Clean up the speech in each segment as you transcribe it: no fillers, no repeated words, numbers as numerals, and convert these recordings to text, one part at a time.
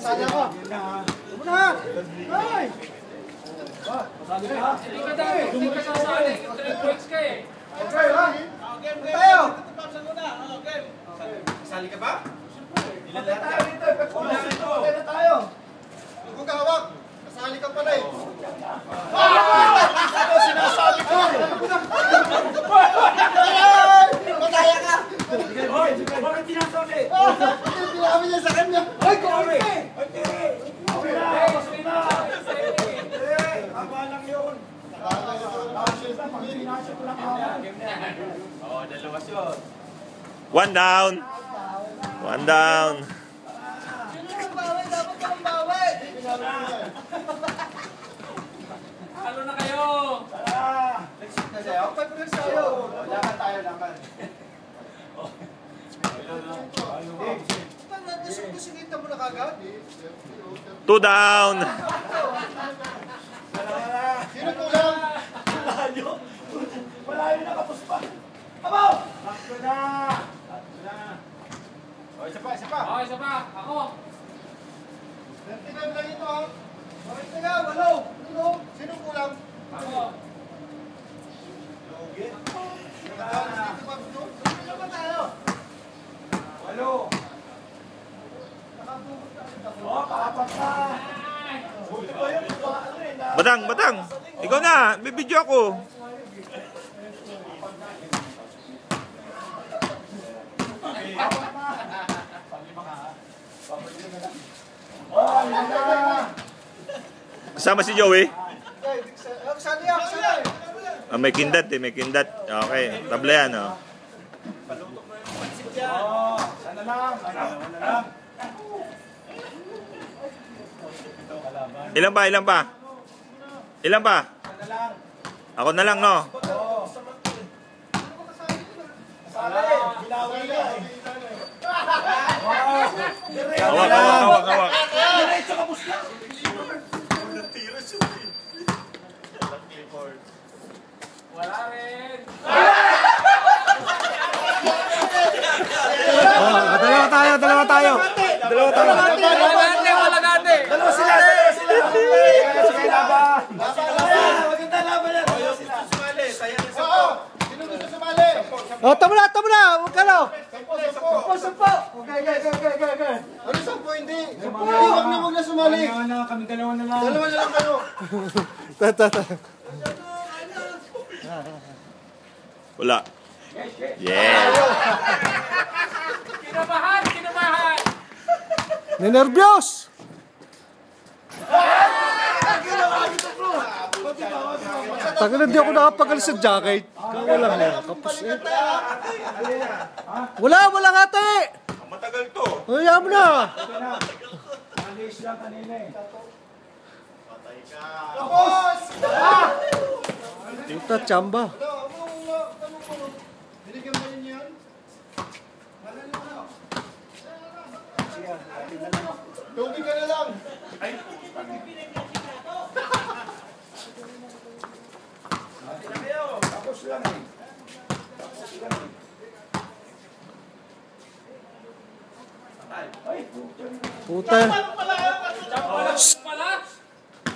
Masali ako. Muna! Ay! Masali ka? Hindi ka sasali. 3 points ka eh. Okay, ha? Tayo! Sali ka ba? Ilan lahat tayo dito? Okay na tayo. Huwag ka hawak. Kasali ka pala eh. Ano sinasabi ko? Mataya ka! Bakit tinasabi? Pinabi niya sa kanya. Ay, kumari! Okay na! Pasok na! Tama lang yun. Oo, dalawas yun. 1 down. 1 down. Sino ang bawi? Dapat kang bawi! Halo na kayo! Kasi ako pa rin sa'yo. Lakan tayo, lakan. Gusto mo na kagad? 2 down. Sino kulang? Malayo na kapos pa! Abaw! Takbo na! O, isa pa, isa pa. Okay, isa pa. Ako. 35 lang ito, ha? Okay, taga, walo. Sino kulang? Ako. Sino ba tayo? Walo. Oh, kaapat na! Batang, batang. Ikaw na. Bibidyo ako. Kasama si Joey. Sali ako, sali. May kindat eh, may kindat. Okay, tabla yan oh. Sana lang. Sana lang. Ilan pa, ilan pa? Ilan pa? Sana lang. Ako na lang no. Sali. Binawi na eh. Hawak, hawak, hawak, hawak. Diretso ka bus lang. Wala rin. Dalawa tayo. Wala gante, wala gante. Dalawa sila. Sige, laban. Maganda laban yan. Sumali. Saya na sa Sino gusto sumali? Oh, tama na. Huwag ka na. Sampo. Okay. Ano sampo? Hindi. Huwag na sumali. Kami dalawa na lang. Dalawa na lang kayo. Wala. Yeah. Kinabahan, kinabahan. Ninervyos! Tagal na di ako nakapagalis sa jacket. Wala nga. Kapos eh. Wala ate! Matagal to. Hayaan mo na. Alis lang kanina eh. Tapos! Puta, chamba. Binigyan mo rin yan? Tubig ka na lang. Tapos lang eh. Puta. Pala.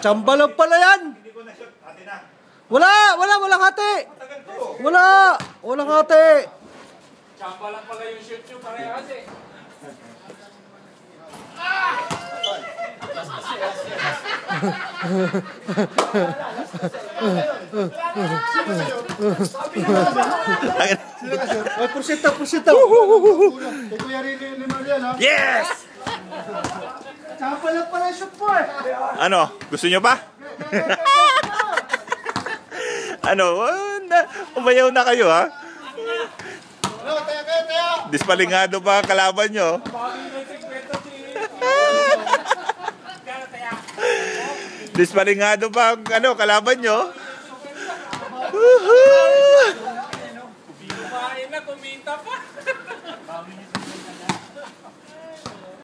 Chamba lang pala yan. Walang ate. Walang ate. Chamba lang pala yung shoot nyo parehas eh. Ay, pursita. Kuya Rinimar yan, ha? Yes! Chamba lang pala yung shoot po, eh. Ano? Gusto nyo pa? Ano? Umayaw na kayo ha? Ano, tayo. Dispalingado pa ang kalaban nyo. Dispalingado pa ang kalaban nyo. Kumain na, kumita pa.